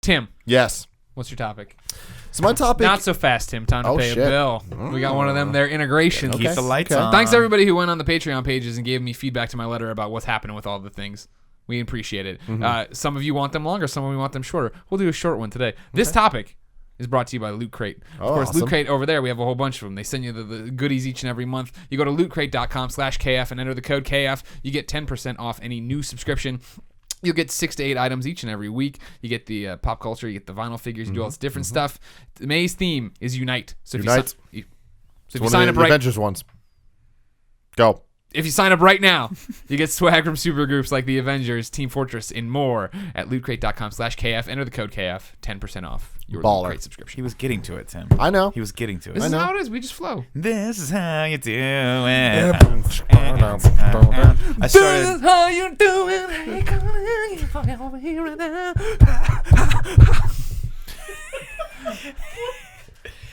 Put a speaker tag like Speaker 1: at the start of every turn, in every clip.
Speaker 1: Tim.
Speaker 2: Yes.
Speaker 1: What's your topic?
Speaker 2: So my topic...
Speaker 1: Not so fast, Tim. Time to pay a bill. We got one of them there integrations.
Speaker 3: Keep the lights on.
Speaker 1: Thanks to everybody who went on the Patreon pages and gave me feedback to my letter about what's happening with all the things. We appreciate it. Some of you want them longer. Some of you want them shorter. We'll do a short one today. This topic is brought to you by Loot Crate. Of course, awesome. Loot Crate over there, we have a whole bunch of them. They send you the goodies each and every month. You go to lootcrate.com/KF and enter the code KF. You get 10% off any new subscription. You'll get 6 to 8 items each and every week. You get the pop culture, you get the vinyl figures, you do all this different stuff. May's theme is Unite. So if you sign up right...
Speaker 2: Adventures ones. Go.
Speaker 1: If you sign up right now, you get swag from supergroups like the Avengers, Team Fortress, and more at lootcrate.com/KF. Enter the code KF, 10% off your Loot Crate subscription.
Speaker 3: He was getting to it, Tim.
Speaker 2: I know.
Speaker 3: He was getting to it.
Speaker 1: This is how it is. We just flow.
Speaker 3: This is how you do it.
Speaker 1: This is how you do it. Hey, come over here right now.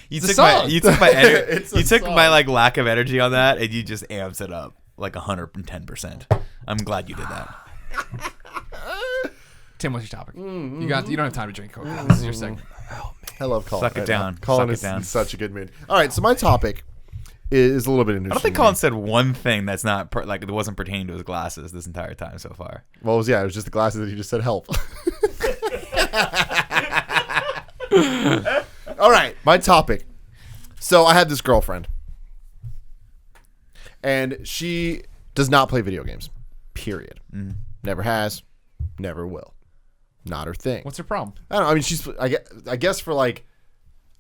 Speaker 3: You took my like lack of energy on that, and you just amps it up like 110%. I'm glad you did that.
Speaker 1: Tim, what's your topic? You don't have time to drink Coke. This is your segment.
Speaker 2: I love Colin.
Speaker 3: Suck it down.
Speaker 2: Colin is in such a good mood. All right, so my topic is a little bit interesting.
Speaker 3: I don't think Colin said one thing that's not like it wasn't pertaining to his glasses this entire time so far.
Speaker 2: Well, it was just the glasses that he just said help. All right, my topic. So I had this girlfriend, and she does not play video games. Period. Never has, never will. Not her thing.
Speaker 1: What's her problem?
Speaker 2: I don't know. I mean, I guess for like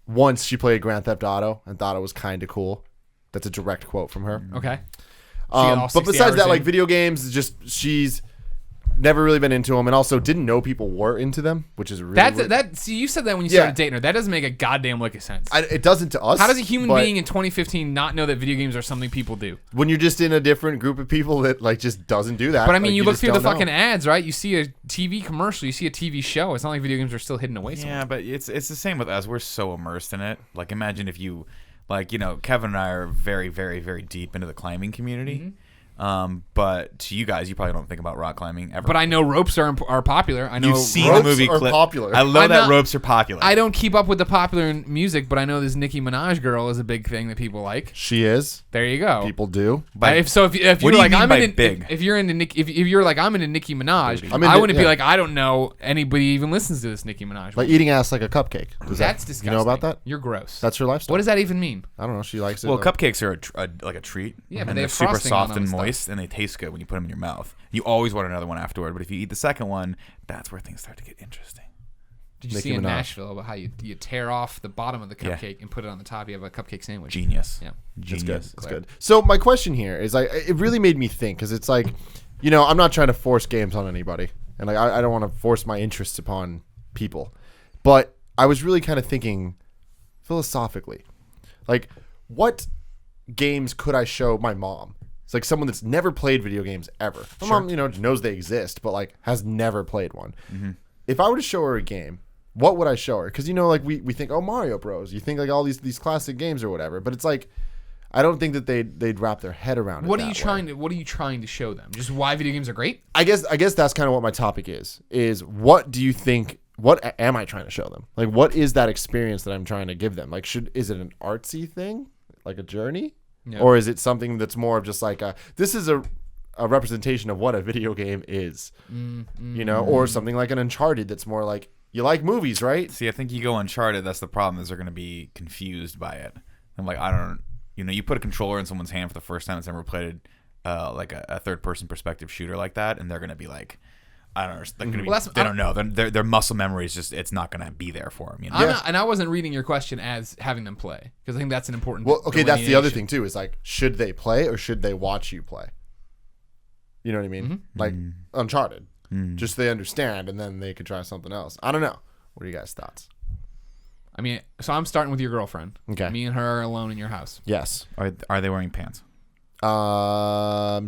Speaker 2: once she played Grand Theft Auto and thought it was kind of cool. That's a direct quote from her.
Speaker 1: Okay.
Speaker 2: But besides that, like video games, just she's never really been into them, and also didn't know people were into them, which is really weird.
Speaker 1: See, you said that when you started dating her. That doesn't make a goddamn lick of sense.
Speaker 2: It doesn't to us.
Speaker 1: How does a human being in 2015 not know that video games are something people do?
Speaker 2: When you're just in a different group of people that like just doesn't do that.
Speaker 1: But I mean,
Speaker 2: like,
Speaker 1: you look through the fucking ads, right? You see a TV commercial, you see a TV show. It's not like video games are still hidden away somewhere.
Speaker 3: Yeah, but it's the same with us. We're so immersed in it. Like, imagine if you, like, you know, Kevin and I are very, very, very deep into the climbing community. But to you guys, you probably don't think about rock climbing ever.
Speaker 1: But I know ropes are popular. I know
Speaker 3: you've seen the movie clip.
Speaker 2: Popular.
Speaker 3: I love that ropes are popular.
Speaker 1: I don't keep up with the popular music, but I know this Nicki Minaj girl is a big thing that people like.
Speaker 2: She is.
Speaker 1: There you go.
Speaker 2: People do.
Speaker 1: If you're like I'm into if you're into Nicki, if you're like I'm into Nicki Minaj, I wouldn't be like I don't know anybody even listens to this Nicki Minaj.
Speaker 2: Like eating ass like a cupcake.
Speaker 1: That's disgusting.
Speaker 2: You know about that?
Speaker 1: You're gross.
Speaker 2: That's her lifestyle.
Speaker 1: What does that even mean?
Speaker 2: I don't know. She likes it.
Speaker 3: Well, cupcakes are like a treat.
Speaker 1: Yeah, but
Speaker 3: and
Speaker 1: they're
Speaker 3: super soft and
Speaker 1: stuff.
Speaker 3: moist, and they taste good when you put them in your mouth. You always want another one afterward, but if you eat the second one, that's where things start to get interesting.
Speaker 1: Did you see in Nashville about how you tear off the bottom of the cupcake and put it on the top? You have a cupcake sandwich.
Speaker 3: Genius.
Speaker 1: Yeah.
Speaker 3: Genius.
Speaker 2: That's good. So my question here is, it really made me think, because it's like, you know, I'm not trying to force games on anybody, and like I don't want to force my interests upon people, but I was really kind of thinking philosophically, like, what games could I show my mom? It's like someone that's never played video games ever. My mom, you know, knows they exist, but like has never played one. If I were to show her a game, what would I show her? Because, you know, like we think, oh, Mario Bros. You think like all these classic games or whatever, but it's like, I don't think that they'd wrap their head around it.
Speaker 1: What are you trying to show them? Just why video games are great?
Speaker 2: I guess that's kind of what my topic is what do you think, what am I trying to show them? Like, what is that experience that I'm trying to give them? Like, is it an artsy thing? Like a journey? Yeah. Or is it something that's more of just like this is a representation of what a video game is, you know, or something like an Uncharted that's more like, you like movies, right?
Speaker 3: See, I think you go Uncharted, that's the problem, is they're going to be confused by it. I'm like, you put a controller in someone's hand for the first time that's ever played like a third-person perspective shooter like that, and they're going to be like, I don't know. They don't know. Their muscle memory is just, it's not going to be there for them. You know?
Speaker 1: And I wasn't reading your question as having them play, because I think that's an important.
Speaker 2: Well, okay, that's the other thing too. Is like, should they play or should they watch you play? You know what I mean? Like Uncharted, just so they understand, and then they could try something else. I don't know. What are you guys' thoughts?
Speaker 1: I mean, so I'm starting with your girlfriend.
Speaker 2: Okay.
Speaker 1: Me and her are alone in your house.
Speaker 2: Yes.
Speaker 3: Are they wearing pants?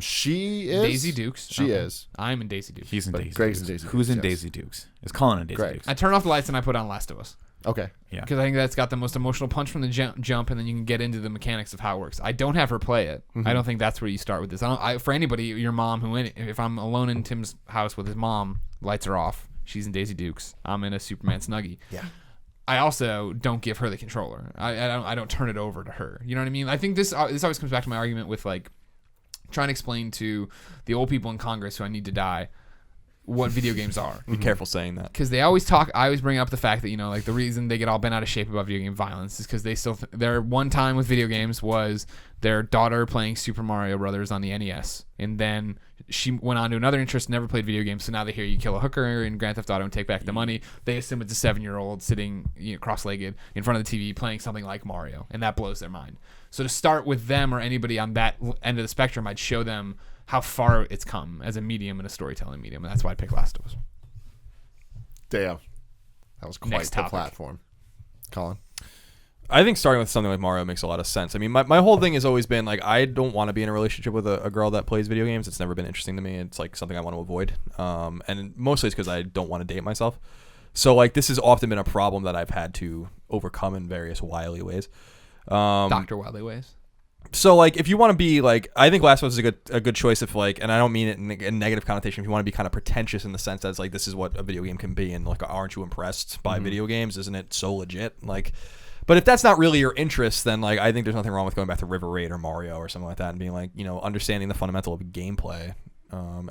Speaker 2: She is
Speaker 1: Daisy Dukes.
Speaker 2: She is.
Speaker 1: I'm in Daisy Dukes.
Speaker 3: He's in Daisy
Speaker 2: Greg's
Speaker 3: Dukes.
Speaker 2: in Daisy Dukes.
Speaker 3: Who's in Daisy Dukes? Is Colin in Daisy Dukes?
Speaker 1: I turn off the lights and I put on Last of Us.
Speaker 2: Okay.
Speaker 3: Yeah.
Speaker 1: Because I think that's got the most emotional punch from the jump, and then you can get into the mechanics of how it works. I don't have her play it. I don't think that's where you start with this. For anybody, your mom, if I'm alone in Tim's house with his mom, lights are off. She's in Daisy Dukes. I'm in a Superman Snuggie.
Speaker 2: Yeah.
Speaker 1: I also don't give her the controller. I don't turn it over to her. You know what I mean? I think this always comes back to my argument with like trying to explain to the old people in Congress who I need to die what video games are.
Speaker 4: Be careful saying that.
Speaker 1: Because they always talk, I always bring up the fact that, you know, like the reason they get all bent out of shape about video game violence is because they still, their one time with video games was their daughter playing Super Mario Brothers on the NES. And then she went on to another interest, never played video games. So now they hear you kill a hooker in Grand Theft Auto and take back the money. They assume it's a 7-year-old sitting, you know, cross-legged in front of the TV playing something like Mario. And that blows their mind. So to start with them or anybody on that end of the spectrum, I'd show them how far it's come as a medium and a storytelling medium, and that's why I picked Last of Us.
Speaker 2: Damn, that was quite
Speaker 1: Next
Speaker 2: the
Speaker 1: topic.
Speaker 2: platform. Colin,
Speaker 4: I think starting with something like Mario makes a lot of sense. I mean, my whole thing has always been like, I don't want to be in a relationship with a girl that plays video games. It's never been interesting to me. It's like something I want to avoid. And mostly it's because I don't want to date myself. So like this has often been a problem that I've had to overcome in various wily ways.
Speaker 1: Dr. Wily Ways.
Speaker 4: So like if you want to be like, I think Last of Us is a good choice if like, and I don't mean it in a negative connotation, if you want to be kind of pretentious in the sense that it's like this is what a video game can be and like aren't you impressed by video games, isn't it so legit, like, but if that's not really your interest, then like I think there's nothing wrong with going back to River Raid or Mario or something like that and being like, you know, understanding the fundamental of gameplay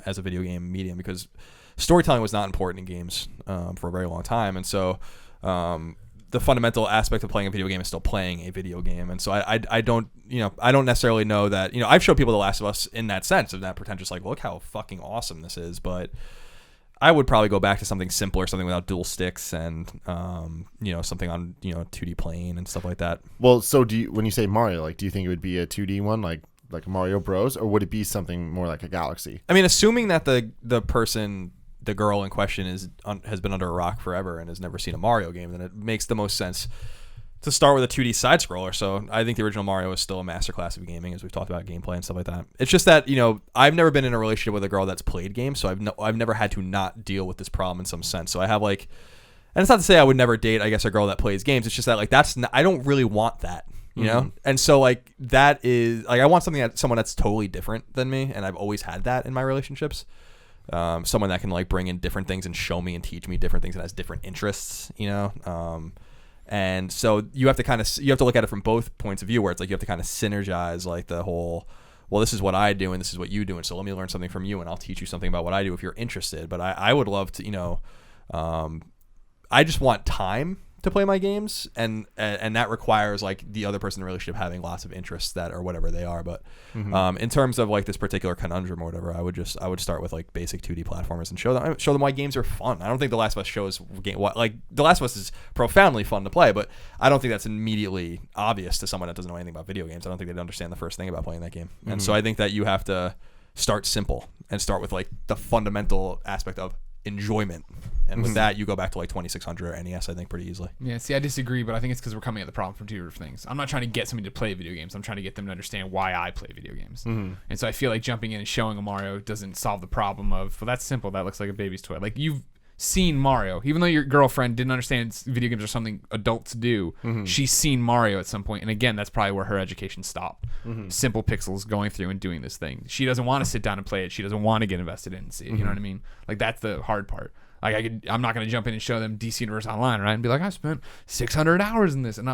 Speaker 4: as a video game medium, because storytelling was not important in games for a very long time, and so the fundamental aspect of playing a video game is still playing a video game. And so I don't, you know, I don't necessarily know that, you know, I've showed people The Last of Us in that sense of that pretentious, like, look how fucking awesome this is. But I would probably go back to something simpler, something without dual sticks and, you know, something on, you know, 2D plane and stuff like that.
Speaker 2: well, so do you, when you say Mario, like, do you think it would be a 2D one, like Mario Bros, or would it be something more like a Galaxy?
Speaker 4: I mean, assuming that the person, the girl in question has been under a rock forever and has never seen a Mario game, then it makes the most sense to start with a 2D side scroller. So I think the original Mario is still a masterclass of gaming, as we've talked about gameplay and stuff like that. It's just that, you know, I've never been in a relationship with a girl that's played games, so I've never had to not deal with this problem in some sense. So I have like, and it's not to say I would never date, I guess, a girl that plays games. It's just that like I don't really want that, you know? And so like that is like I want someone that's totally different than me, and I've always had that in my relationships. Someone that can like bring in different things and show me and teach me different things and has different interests, you know. And so you have to look at it from both points of view, where it's like you have to kind of synergize like the whole, well, this is what I do and this is what you do, and so let me learn something from you and I'll teach you something about what I do if you're interested. But I would love to, you know, I just want time to play my games, and that requires like the other person in the relationship having lots of interests that or whatever they are. But in terms of like this particular conundrum or whatever, I would start with like basic 2D platformers and show them why games are fun. I don't think The Last of Us shows like The Last of Us is profoundly fun to play, but I don't think that's immediately obvious to someone that doesn't know anything about video games. I don't think they'd understand the first thing about playing that game. And so I think that you have to start simple and start with like the fundamental aspect of enjoyment, and with that you go back to like 2600 or NES, I think, pretty easily.
Speaker 1: Yeah, see, I disagree, but I think it's because we're coming at the problem from two different things. I'm not trying to get somebody to play video games. I'm trying to get them to understand why I play video games. And so I feel like jumping in and showing a Mario doesn't solve the problem of, well, that's simple. That looks like a baby's toy. Like, you've seen Mario. Even though your girlfriend didn't understand video games are something adults do, she's seen Mario at some point. And again, that's probably where her education stopped. Simple pixels going through and doing this thing. She doesn't want to sit down and play it. She doesn't want to get invested in it and see it. You know what I mean? Like, that's the hard part. Like I'm not going to jump in and show them DC Universe Online, right? And be like, I spent 600 hours in this, and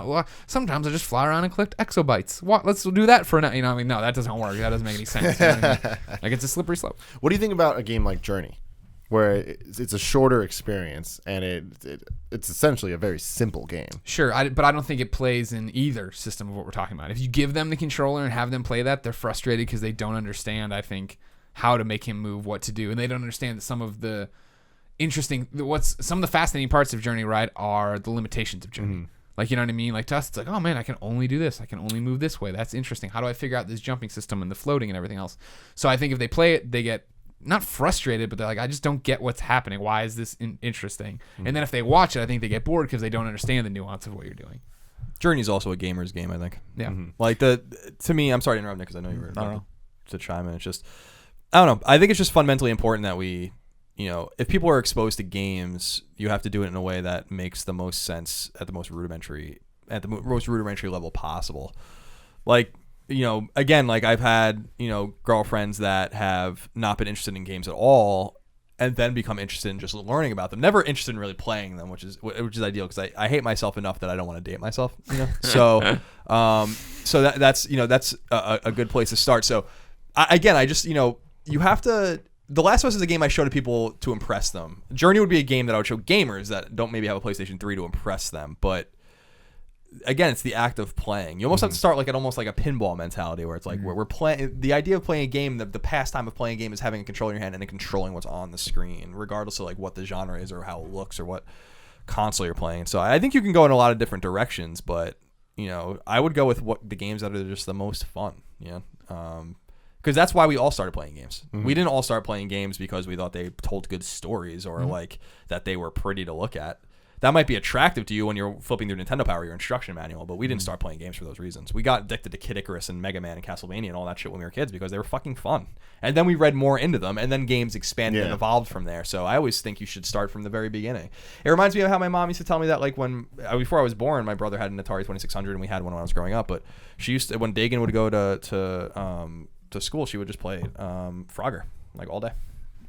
Speaker 1: sometimes I just fly around and collect exobytes. What? Let's do that for now. You know, what I mean, no, that doesn't work. That doesn't make any sense. You know what I mean? Like, it's a slippery slope.
Speaker 2: What do you think about a game like Journey, where it's a shorter experience and it's essentially a very simple game?
Speaker 1: Sure, but I don't think it plays in either system of what we're talking about. If you give them the controller and have them play that, they're frustrated because they don't understand, I think, how to make him move, what to do, and they don't understand that some of the fascinating parts of Journey, right, are the limitations of Journey. Like, you know what I mean? Like, to us, it's like, oh man, I can only do this. I can only move this way. That's interesting. How do I figure out this jumping system and the floating and everything else? So I think if they play it, they get not frustrated, but they're like, I just don't get what's happening. Why is this interesting? And then if they watch it, I think they get bored because they don't understand the nuance of what you're doing.
Speaker 4: Journey's also a gamer's game, I think.
Speaker 1: Yeah.
Speaker 4: Like to me, I'm sorry to interrupt, Nick, because I know you were about to chime in. It's just, I don't know. I think it's just fundamentally important that we, you know, if people are exposed to games, you have to do it in a way that makes the most sense at the most rudimentary level possible. Like, you know, again, like I've had, you know, girlfriends that have not been interested in games at all, and then become interested in just learning about them. Never interested in really playing them, which is ideal because I hate myself enough that I don't want to date myself. So that's a good place to start. So I just you have to. The Last of Us is a game I show to people to impress them. Journey would be a game that I would show gamers that don't maybe have a PlayStation 3 to impress them. But again, it's the act of playing. You almost have to start like almost like a pinball mentality where it's like we're playing. The idea of playing a game, the pastime of playing a game is having a controller in your hand and then controlling what's on the screen, regardless of like what the genre is or how it looks or what console you're playing. So I think you can go in a lot of different directions, but I would go with what the games that are just the most fun. Because that's why we all started playing games. We didn't all start playing games because we thought they told good stories or like that they were pretty to look at. That might be attractive to you when you're flipping through Nintendo Power, your instruction manual, but we didn't start playing games for those reasons. We got addicted to Kid Icarus and Mega Man and Castlevania and all that shit when we were kids because they were fucking fun. And then we read more into them, and then games expanded and evolved from there. So I always think you should start from the very beginning. It reminds me of how my mom used to tell me that, like, before I was born, my brother had an Atari 2600, and we had one when I was growing up. But she used to, when Dagan would go to school, she would just play Frogger like all day.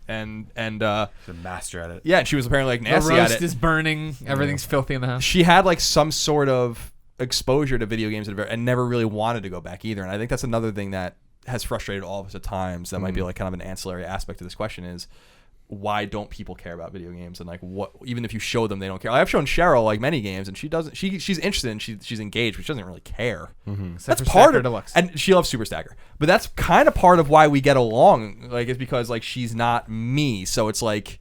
Speaker 4: And
Speaker 3: she's a master at it.
Speaker 4: Yeah, and she was apparently like nasty
Speaker 1: the
Speaker 4: at it.
Speaker 1: roast is burning. Everything's filthy in the house.
Speaker 4: She had like some sort of exposure to video games and never really wanted to go back either. And I think that's another thing that has frustrated all of us at times. That might be like kind of an ancillary aspect to this question is why don't people care about video games, and like what, even if you show them, they don't care. I've shown Cheryl like many games and she doesn't. She's interested and she's engaged, but she doesn't really care. That's part of
Speaker 1: Deluxe.
Speaker 4: And she loves Super Stagger, but that's kind of part of why we get along. Like it's because like she's not me, so it's like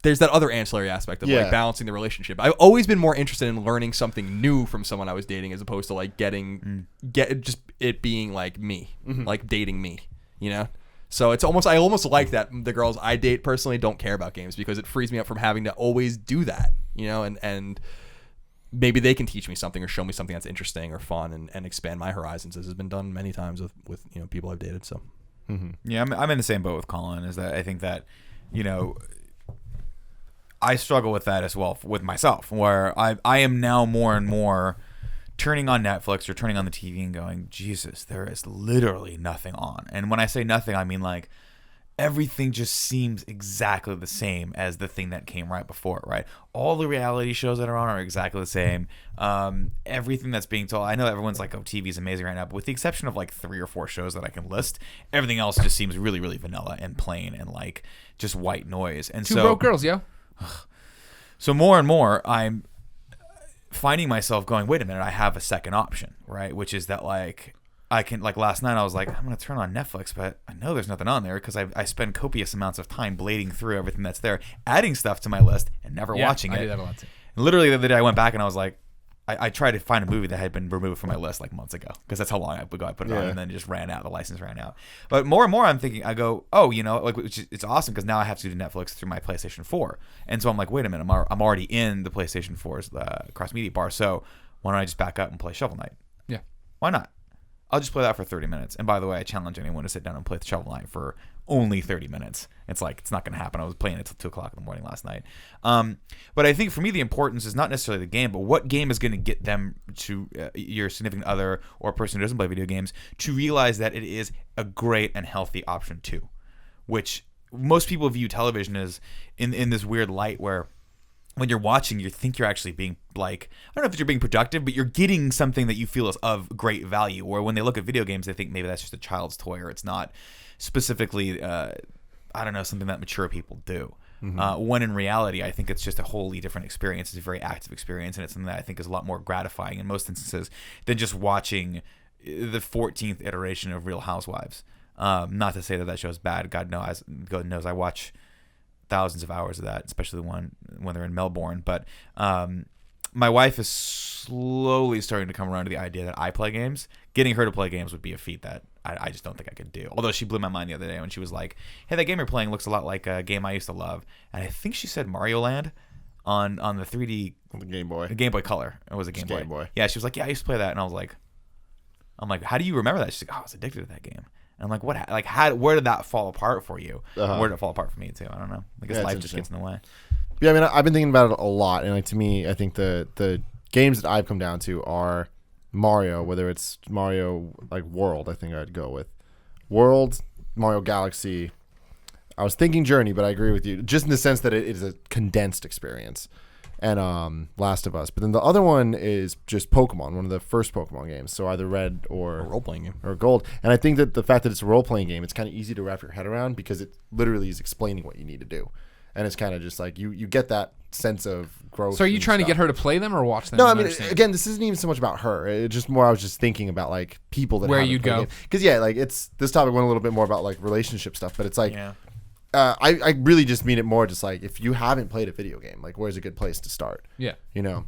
Speaker 4: there's that other ancillary aspect of like balancing the relationship. I've always been more interested in learning something new from someone I was dating as opposed to like just it being like me, like dating me, So it's I almost like that the girls I date personally don't care about games because it frees me up from having to always do that, and maybe they can teach me something or show me something that's interesting or fun and expand my horizons, as has been done many times with people I've dated. So
Speaker 3: yeah, I'm in the same boat with Colin. Is that I think that I struggle with that as well with myself, where I am now more and more turning on Netflix or turning on the TV and going, Jesus, there is literally nothing on. And when I say nothing, I mean like everything just seems exactly the same as the thing that came right before it, right? All the reality shows that are on are exactly the same. Everything that's being told, I know everyone's like, oh, TV's amazing right now, but with the exception of like 3 or 4 shows that I can list, everything else just seems really, really vanilla and plain and like just white noise. And
Speaker 1: Two broke girls, yo.
Speaker 3: So more and more, I'm finding myself going, wait a minute, I have a second option, right? Which is that like I can, like last night I was like, I'm going to turn on Netflix, but I know there's nothing on there because I spend copious amounts of time blading through everything that's there, adding stuff to my list and never watching it.
Speaker 1: I do that a lot too.
Speaker 3: And literally the other day I went back and I was like, I tried to find a movie that had been removed from my list like months ago because that's how long I put it on, and then it just ran out. The license ran out. But more and more I'm thinking, I go, oh, like it's awesome because now I have to do Netflix through my PlayStation 4. And so I'm like, wait a minute, I'm already in the PlayStation 4's cross media bar. So why don't I just back up and play Shovel Knight? Yeah. Why not? I'll just play that for 30 minutes. And by the way, I challenge anyone to sit down and play the Shovel Knight for only 30 minutes. It's like, it's not going to happen. I was playing it till 2 o'clock in the morning last night. But I think for me, the importance is not necessarily the game, but what game is going to get them to your significant other or a person who doesn't play video games to realize that it is a great and healthy option too, which most people view television as in this weird light where when you're watching, you think you're actually being like, I don't know if you're being productive, but you're getting something that you feel is of great value. Or when they look at video games, they think maybe that's just a child's toy or it's not specifically, I don't know, something that mature people do. When in reality, I think it's just a wholly different experience. It's a very active experience, and it's something that I think is a lot more gratifying in most instances than just watching the 14th iteration of Real Housewives. Not to say that show is bad. God knows I watch thousands of hours of that, especially when they're in Melbourne. But my wife is slowly starting to come around to the idea that I play games. Getting her to play games would be a feat that I just don't think I could do. Although she blew my mind the other day when she was like, hey, that game you're playing looks a lot like a game I used to love. And I think she said Mario Land on the 3D...
Speaker 2: The Game Boy.
Speaker 3: The Game Boy Color. It was a Game Boy. Yeah, she was like, yeah, I used to play that. And I was like, how do you remember that? She's like, oh, I was addicted to that game. And I'm like, what? Like, where did that fall apart for you? Where did it fall apart for me too? I don't know. I guess life just gets in the way.
Speaker 2: Yeah, I mean, I've been thinking about it a lot, and like to me, I think the games that I've come down to are Mario. Whether it's Mario like World, I think I'd go with World, Mario Galaxy, I was thinking Journey, but I agree with you, just in the sense that it is a condensed experience. And Last of Us. But then the other one is just Pokemon, one of the first Pokemon games. So either Red or
Speaker 4: A role-playing game.
Speaker 2: or Gold. And I think that the fact that it's a role-playing game, it's kind of easy to wrap your head around because it literally is explaining what you need to do. And it's kind of just like you get that sense of growth.
Speaker 1: So are you
Speaker 2: and
Speaker 1: trying to
Speaker 2: stuff.
Speaker 1: get her to play them or watch them?
Speaker 2: No, I mean, again, this isn't even so much about her. It's just more I was just thinking about like people that
Speaker 1: Where you'd go.
Speaker 2: Because yeah, like it's this topic went a little bit more about like relationship stuff, but it's like
Speaker 3: Yeah.
Speaker 2: I really just mean it more just like if you haven't played a video game, like where's a good place to start?
Speaker 1: Yeah.
Speaker 2: You know,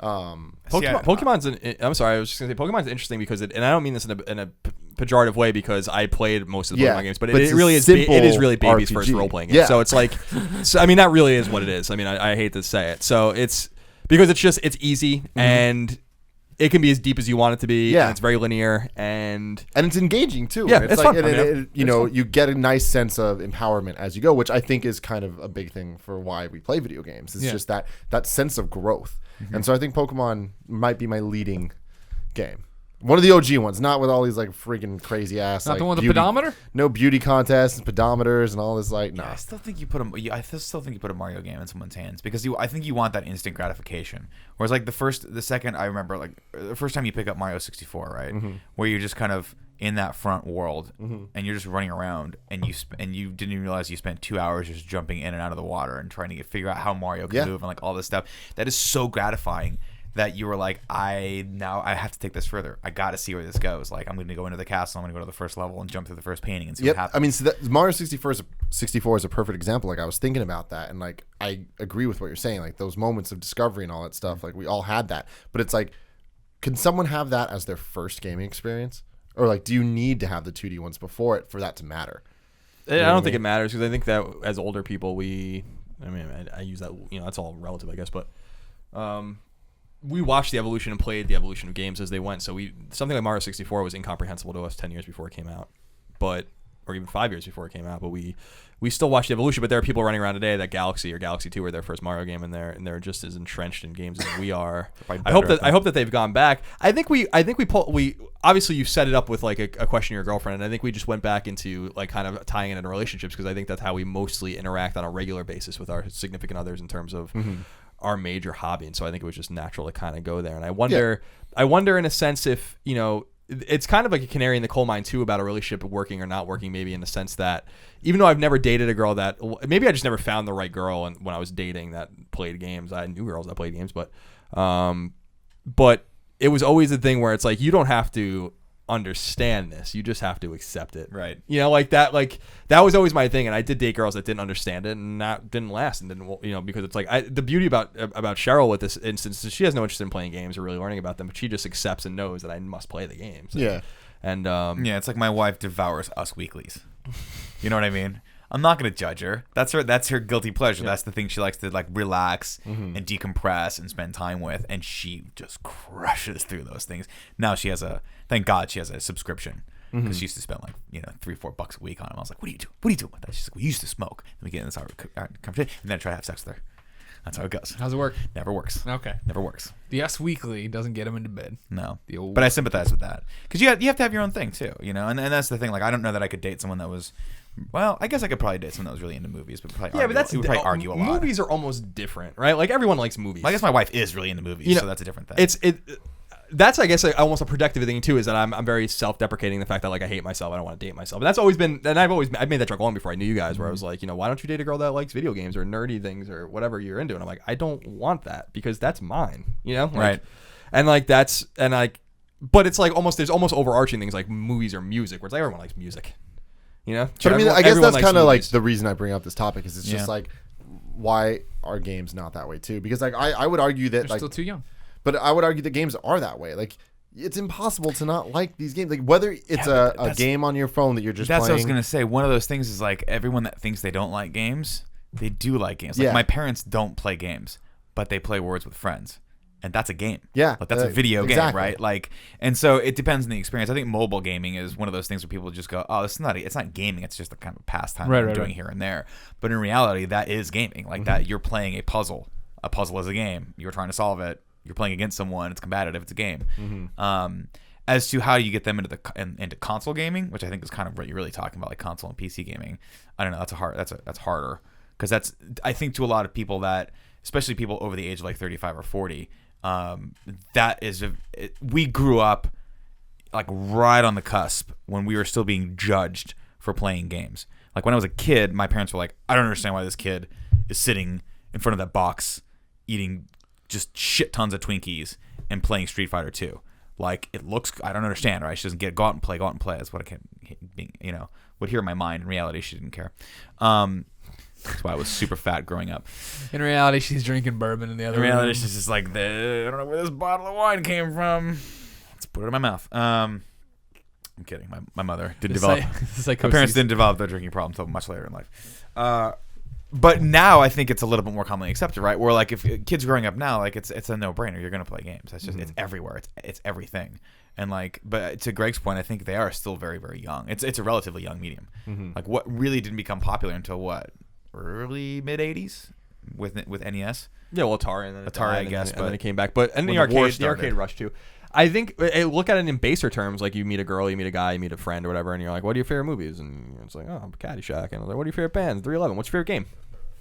Speaker 4: Pokemon's I'm sorry, I was just gonna say Pokemon's interesting because and I don't mean this in a pejorative way because I played most of the Pokemon games, but
Speaker 2: but
Speaker 4: it
Speaker 2: it's a
Speaker 4: really is
Speaker 2: simple
Speaker 4: it is really baby's
Speaker 2: RPG.
Speaker 4: first role playing game.
Speaker 2: Yeah.
Speaker 4: So it's like, I mean that really is what it is. I mean I hate to say it. So it's because it's easy and it can be as deep as you want it to be.
Speaker 2: Yeah.
Speaker 4: And it's very linear and
Speaker 2: it's engaging too.
Speaker 4: Yeah,
Speaker 2: it's
Speaker 4: it's
Speaker 2: like
Speaker 4: fun. I mean,
Speaker 2: you know, you get a nice sense of empowerment as you go, which I think is kind of a big thing for why we play video games. It's just that sense of growth. And so I think Pokemon might be my leading game. One of the OG ones, not with all these like freaking crazy ass.
Speaker 1: Not
Speaker 2: like,
Speaker 1: the one with the
Speaker 2: beauty,
Speaker 1: pedometer?
Speaker 2: No beauty contests and pedometers and all this like.
Speaker 3: Yeah,
Speaker 2: Nah.
Speaker 3: I still think you put a Mario game in someone's hands because I think you want that instant gratification. Whereas like the second I remember like the first time you pick up Mario 64, right, where you're just kind of in that front world and you're just running around and you didn't even realize you spent 2 hours just jumping in and out of the water and trying to figure out how Mario can move and like all this stuff. That is so gratifying. That you were like, I have to take this further. I got to see where this goes. Like, I'm going to go into the castle. I'm going to go to the first level and jump through the first painting and see what happens.
Speaker 2: I mean, so Mario 64 is a perfect example. Like, I was thinking about that, and like, I agree with what you're saying. Like, those moments of discovery and all that stuff. Like, we all had that. But it's like, can someone have that as their first gaming experience, or like, do you need to have the 2D ones before it for that to matter?
Speaker 4: I don't think it matters because I think that as older people, I use that, that's all relative, I guess, but we watched the evolution and played the evolution of games as they went. So something like Mario 64 was incomprehensible to us 10 years before it came out, or even 5 years before it came out. But we still watched the evolution. But there are people running around today that Galaxy or Galaxy 2 were their first Mario game, and they're just as entrenched in games as we are. I hope that they've gone back. I think we obviously you set it up with like a question to your girlfriend, and I think we just went back into like kind of tying it into relationships because I think that's how we mostly interact on a regular basis with our significant others in terms of. Our major hobby, and so I think it was just natural to kind of go there. And I wonder in a sense if it's kind of like a canary in the coal mine too about a relationship working or not working, maybe in the sense that even though I've never dated a girl that maybe I just never found the right girl, and when I was dating that played games, I knew girls that played games, but it was always a thing where it's like you don't have to understand this, you just have to accept it,
Speaker 3: right?
Speaker 4: Like that was always my thing, and I did date girls that didn't understand it, and that didn't last, and didn't because it's like the beauty about Cheryl with this instance is she has no interest in playing games or really learning about them, but she just accepts and knows that I must play the games. And
Speaker 3: it's like my wife devours Us Weeklies. You know what I mean? I'm not gonna judge her. That's her guilty pleasure. That's the thing she likes to like relax and decompress and spend time with, and she just crushes through those things. Now thank God she has a subscription because she used to spend like $3-4 a week on it. I was like, what are you doing with that? She's like, we used to smoke. Then we get in this conversation, and then I try to have sex with her. That's how it goes.
Speaker 1: How's it work?
Speaker 3: Never works.
Speaker 1: Okay.
Speaker 3: Never works.
Speaker 1: The Us Weekly doesn't get him into bed.
Speaker 3: No. But I sympathize with that because you have to have your own thing too, and that's the thing. Like I don't know that I could date someone that was. Well, I guess I could probably date someone that was really into movies, but probably we would probably argue a lot.
Speaker 4: Movies are almost different, right? Like everyone likes movies.
Speaker 3: Well, I guess my wife is really into movies, so that's a different thing.
Speaker 4: That's I guess almost a protective thing too, is that I'm very self-deprecating, the fact that like I hate myself, I don't want to date myself, and that's always been. And I've made that joke long before I knew you guys, where I was like, why don't you date a girl that likes video games or nerdy things or whatever you're into? And I'm like, I don't want that because that's mine,
Speaker 3: right?
Speaker 4: And like but it's like there's almost overarching things like movies or music, where it's like everyone likes music.
Speaker 2: But I mean, I guess that's kind of like the reason I bring up this topic is it's just like, why are games not that way too? Because like I would argue that
Speaker 1: They're still too young.
Speaker 2: But I would argue that games are that way. Like it's impossible to not like these games. Like whether it's a game on your phone that you're just playing.
Speaker 3: That's what I was gonna say. One of those things is like everyone that thinks they don't like games, they do like games. Like my parents don't play games, but they play Words with Friends. And that's a game.
Speaker 2: Yeah.
Speaker 3: Like that's a video game, right? Like, and so it depends on the experience. I think mobile gaming is one of those things where people just go, oh, it's not gaming. It's just a kind of pastime I'm doing here and there. But in reality, that is gaming. Like that you're playing a puzzle. A puzzle is a game. You're trying to solve it. You're playing against someone. It's combative. It's a game. As to how you get them into console gaming, which I think is kind of what you're really talking about, like console and PC gaming. I don't know. That's harder because I think to a lot of people that, especially people over the age of like 35 or 40, we grew up like right on the cusp when we were still being judged for playing games. Like when I was a kid, my parents were like, I don't understand why this kid is sitting in front of that box eating just shit tons of Twinkies and playing Street Fighter 2. Like it looks, I don't understand, right? She doesn't go out and play. That's what I can, would hear in my mind. In reality, she didn't care. That's why I was super fat growing up.
Speaker 1: In reality, she's drinking bourbon in the other room.
Speaker 3: In reality, she's just like, I don't know where this bottle of wine came from. Let's put it in my mouth. I'm kidding. My mother didn't develop. My parents didn't develop their drinking problem until much later in life. But now I think it's a little bit more commonly accepted, right? Where like if kids growing up now, like it's a no-brainer. You're gonna play games. That's just it's everywhere. It's everything. And like, but to Greg's point, I think they are still very, very young. It's a relatively young medium. Like what really didn't become popular until what, early mid '80s with NES.
Speaker 4: Yeah, well, Atari and then
Speaker 3: I guess,
Speaker 4: and then it came back. But and the arcade rush too. I think look at it in baser terms. Like you meet a girl, you meet a guy, you meet a friend or whatever, and you're like, "What are your favorite movies?" And it's like, "Oh, Caddyshack." And I'm like, "What are your favorite bands?" 311. What's your favorite game?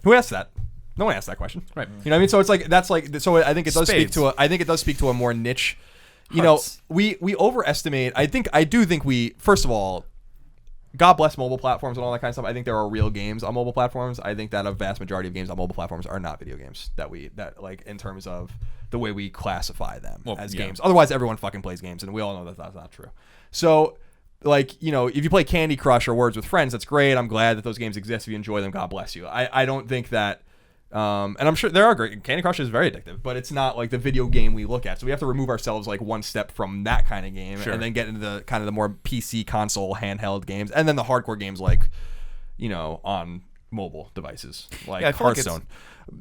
Speaker 4: Who asked that? No one asked that question.
Speaker 1: Right.
Speaker 4: You know what I mean? So it's like that's like so. I think it does
Speaker 3: Spades.
Speaker 4: speak to a more niche. You
Speaker 3: Hearts.
Speaker 4: know, we overestimate. I do think we first of all, God bless mobile platforms and all that kind of stuff. I think there are real games on mobile platforms. I think that a vast majority of games on mobile platforms are not video games that like in terms of the way we classify them as games. Otherwise, everyone fucking plays games, and we all know that that's not true. So, like, you know, if you play Candy Crush or Words with Friends, that's great. I'm glad that those games exist. If you enjoy them, God bless you. I don't think that, and I'm sure there are great. Candy Crush is very addictive, but it's not like the video game we look at. So we have to remove ourselves like one step from that kind of game, and then get into the kind of the more PC console handheld games, and then the hardcore games like, you know, on mobile devices like Hearthstone.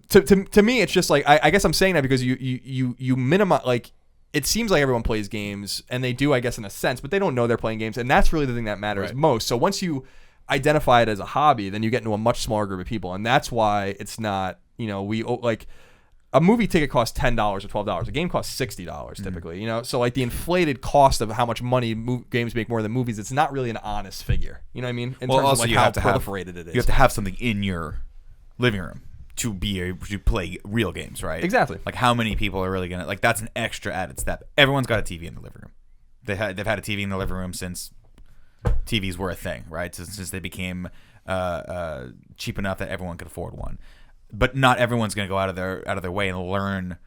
Speaker 4: To me, it's just like I guess I'm saying that because you minimize, like, it seems like everyone plays games, and they do, I guess, in a sense, but they don't know they're playing games, and that's really the thing that matters most. So once you identify it as a hobby, then you get into a much smaller group of people, and that's why it's not, you know, we like a movie ticket costs $10 or $12. A game costs $60 typically, you know. So like the inflated cost of how much money games make more than movies, it's not really an honest figure. You know what I mean? In terms of like how proliferated it is.
Speaker 3: You have to have something in your living room to be able to play real games, right?
Speaker 4: Exactly.
Speaker 3: Like how many people are really gonna, like, that's an extra added step. Everyone's got a TV in the living room. They've had a TV in the living room since TVs were a thing, right? Since they became cheap enough that everyone could afford one. But not everyone's gonna go out of their way and learn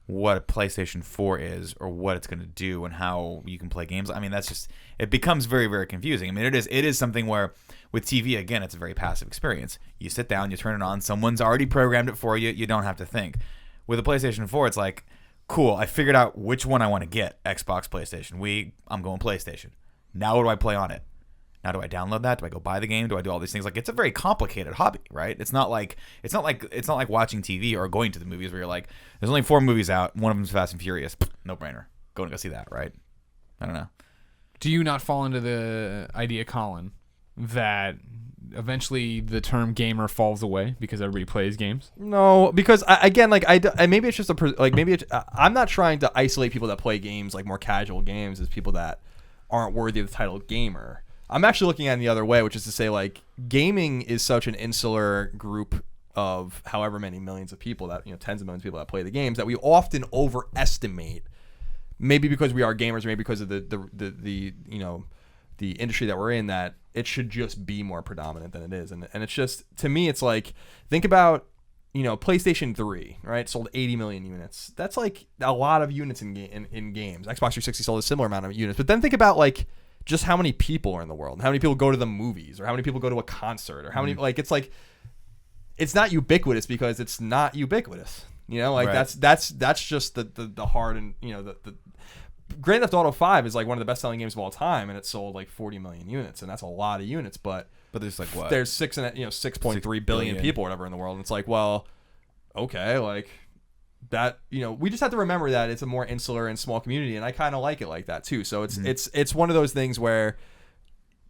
Speaker 3: what a PlayStation 4 is or what it's going to do and how you can play games. I mean, that's just, it becomes very, very confusing. I mean, it is something where with TV, again, it's a very passive experience. You sit down, you turn it on, someone's already programmed it for you. You don't have to think. With a PlayStation 4, it's like, cool, I figured out which one I want to get. Xbox, PlayStation, Wii, I'm going PlayStation. Now what do I play on it? Now do I download that? Do I go buy the game? Do I do all these things? Like, it's a very complicated hobby, right? It's not like watching TV or going to the movies where you're like, there's only 4 movies out. One of them's Fast and Furious. No brainer. Go and go see that, right? I don't know.
Speaker 1: Do you not fall into the idea, Colin, that eventually the term gamer falls away because everybody plays games?
Speaker 4: No, because maybe it's just I'm not trying to isolate people that play games, like more casual games, as people that aren't worthy of the title gamer. I'm actually looking at it the other way, which is to say, like, gaming is such an insular group of however many millions of people that, you know, tens of millions of people that play the games, that we often overestimate, maybe because we are gamers, maybe because of the you know, the industry that we're in, that it should just be more predominant than it is. And it's just, to me, it's like, think about, you know, PlayStation 3, right? Sold 80 million units. That's like a lot of units in games. Xbox 360 sold a similar amount of units. But then think about, like, just how many people are in the world, and how many people go to the movies, or how many people go to a concert, or how many, like, it's not ubiquitous because it's not ubiquitous, you know, like, right. that's just the hard, and, you know, the Grand Theft Auto 5 is like one of the best selling games of all time, and it sold like 40 million units, and that's a lot of units, but
Speaker 3: there's like what?
Speaker 4: There's 6.3 billion people or whatever in the world, and it's like, well, okay, like, that, you know, we just have to remember that it's a more insular and small community, and I kind of like it like that too. So it's one of those things where,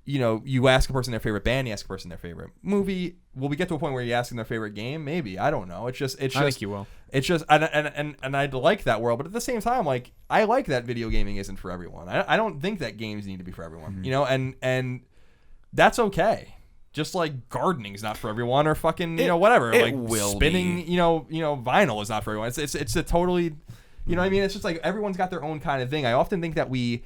Speaker 4: you know, you ask a person their favorite band, you ask a person their favorite movie. Will we get to a point where you ask them their favorite game? Maybe, I don't know. It's just
Speaker 1: I think you will.
Speaker 4: It's just and I like that world, but at the same time, like I like that video gaming isn't for everyone. I don't think that games need to be for everyone, you know, and that's okay. Just like gardening's not for everyone, or fucking whatever.
Speaker 3: It
Speaker 4: Like
Speaker 3: will
Speaker 4: spinning,
Speaker 3: be.
Speaker 4: vinyl is not for everyone. It's a totally, you know what I mean? It's just like everyone's got their own kind of thing. I often think that we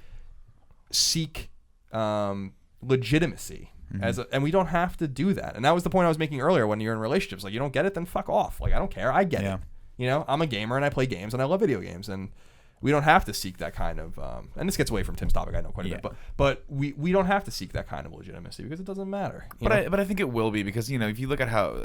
Speaker 4: seek legitimacy. And we don't have to do that. And that was the point I was making earlier when you're in relationships. Like, you don't get it, then fuck off. Like, I don't care. I get it. You know, I'm a gamer and I play games and I love video games. And we don't have to seek that kind of, and this gets away from Tim's topic, I know quite a bit, but we don't have to seek that kind of legitimacy because it doesn't matter.
Speaker 3: But I think it will be because, if you look at how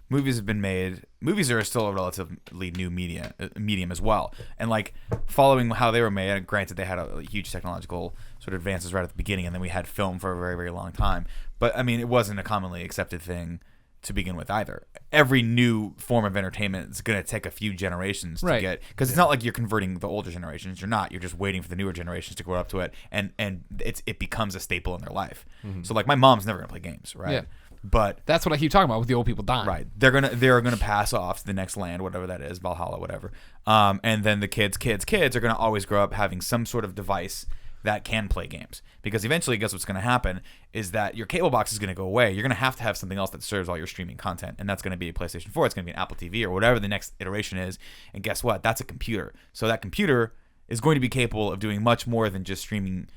Speaker 3: movies have been made, movies are still a relatively new medium as well. And like following how they were made, and granted they had a huge technological sort of advances right at the beginning, and then we had film for a very, very long time. But I mean, it wasn't a commonly accepted thing to begin with either. Every new form of entertainment is going to take a few generations to get, because it's not like you're converting the older generations. You're not. You're just waiting for the newer generations to grow up to it, and it becomes a staple in their life. So like my mom's never going to play games, right?
Speaker 1: Yeah.
Speaker 3: But
Speaker 1: that's what I keep talking about with the old people dying.
Speaker 3: Right. They're gonna pass off to the next land, whatever that is, Valhalla, whatever. And then the kids are gonna always grow up having some sort of device that can play games, because eventually, guess what's going to happen is that your cable box is going to go away. You're going to have something else that serves all your streaming content, and that's going to be a PlayStation 4. It's going to be an Apple TV or whatever the next iteration is. And guess what? That's a computer. So that computer is going to be capable of doing much more than just streaming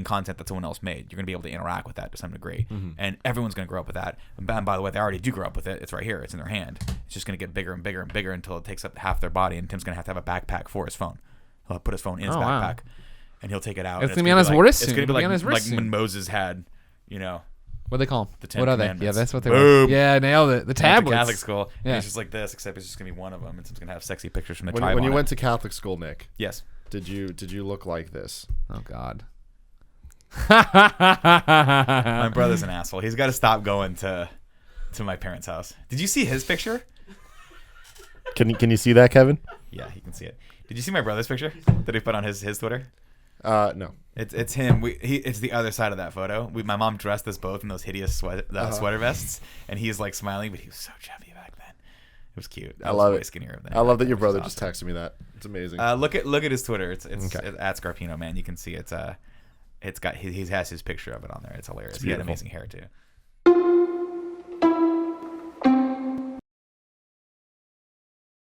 Speaker 3: content that someone else made. You're going to be able to interact with that to some degree, and everyone's going to grow up with that. And by the way, they already do grow up with it. It's right here. It's in their hand. It's just going to get bigger and bigger and bigger until it takes up half their body. And Tim's going to have a backpack for his phone. He'll put his phone in his backpack. Wow. And he'll take it out.
Speaker 1: It's gonna be on his wrist.
Speaker 3: It's gonna be like when Moses had,
Speaker 1: what do they call them?
Speaker 3: The 10
Speaker 1: what are they?
Speaker 3: Commandments.
Speaker 1: Yeah, that's what they were. Yeah, nailed it. The tablets.
Speaker 3: Catholic school.
Speaker 1: Yeah.
Speaker 3: And it's just like this, except it's just gonna be one of them. It's gonna have sexy pictures from the tribe.
Speaker 2: When you went to Catholic school, Nick.
Speaker 3: Yes.
Speaker 2: Did you look like this?
Speaker 1: Oh God.
Speaker 3: My brother's an asshole. He's got to stop going to my parents' house. Did you see his picture?
Speaker 2: Can you see that, Kevin?
Speaker 3: Yeah, he can see it. Did you see my brother's picture that he put on his Twitter?
Speaker 2: No.
Speaker 3: It's him. It's the other side of that photo. My mom dressed us both in those hideous sweater vests, and he's like smiling, but he was so chubby back then. It was cute.
Speaker 2: I love
Speaker 3: way
Speaker 2: it.
Speaker 3: Skinnier than
Speaker 2: I love that your brother just texted me that. It's amazing.
Speaker 3: Look at his Twitter. It's
Speaker 2: okay.
Speaker 3: at Scarpino, man. You can see it's got he has his picture of it on there. It's hilarious. He had amazing hair too.